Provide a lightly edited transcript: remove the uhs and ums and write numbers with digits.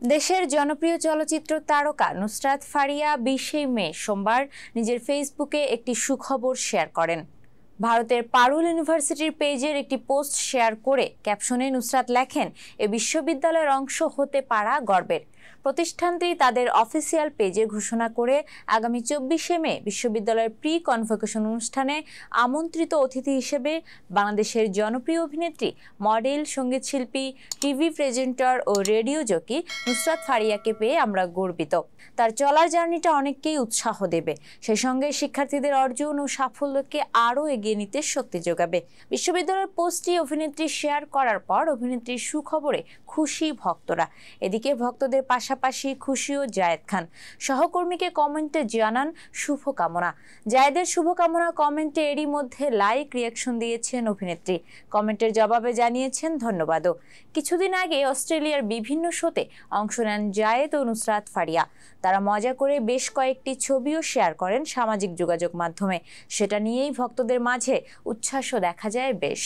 দেশের জনপ্রিয় চলচ্চিত্র তারকা নুসরাত ফারিয়া 20 মে সোমবার নিজের ফেসবুকে একটি সুখবর শেয়ার করেন। ভারতের পারুল ইউনিভার্সিটির পেজের একটি পোস্ট শেয়ার করে ক্যাপশনে নুসরাত লেখেন, এ বিশ্ববিদ্যালয়ের অংশ হতে পারা গর্বের। প্রতিষ্ঠানটি তাদের অফিসিয়াল পেজে ঘোষণা করে আগামী 24 মে বিশ্ববিদ্যালয়ের প্রি কনভোকেশন অনুষ্ঠানে আমন্ত্রিত অতিথি হিসেবে বাংলাদেশের জনপ্রিয় অভিনেত্রী, মডেল, সঙ্গীতশিল্পী, টিভি প্রেজেন্টার ও রেডিও জকি নুসরাত ফারিয়াকে পেয়ে আমরা গর্বিত। তার চলার জার্নিটা অনেককেই উৎসাহ দেবে, সেই সঙ্গে শিক্ষার্থীদের অর্জন ও সাফল্যকে আরও এগিয়ে নিতে শক্তি যোগাবে। বিশ্ববিদ্যালয়ের পোস্টটি অভিনেত্রী শেয়ার করার পর অভিনেত্রীর সুখবরে খুশি ভক্তরা। এদিকে ভক্তদের পাশাপাশি খুশিও জায়েদ খান। সহকর্মীকে কমেন্টে জানান শুভকামনা। জায়েদের শুভকামনা কমেন্টে এরই মধ্যে লাইক রিয়াকশন দিয়েছেন অভিনেত্রী। কমেন্টের জবাবে জানিয়েছেন ধন্যবাদও। কিছুদিন আগে অস্ট্রেলিয়ার বিভিন্ন শোতে অংশ নেন জায়েদ ও নুসরাত ফারিয়া। তারা মজা করে বেশ কয়েকটি ছবিও শেয়ার করেন সামাজিক যোগাযোগ মাধ্যমে। সেটা নিয়েই ভক্তদের মাঝে উচ্ছ্বাসও দেখা যায় বেশ।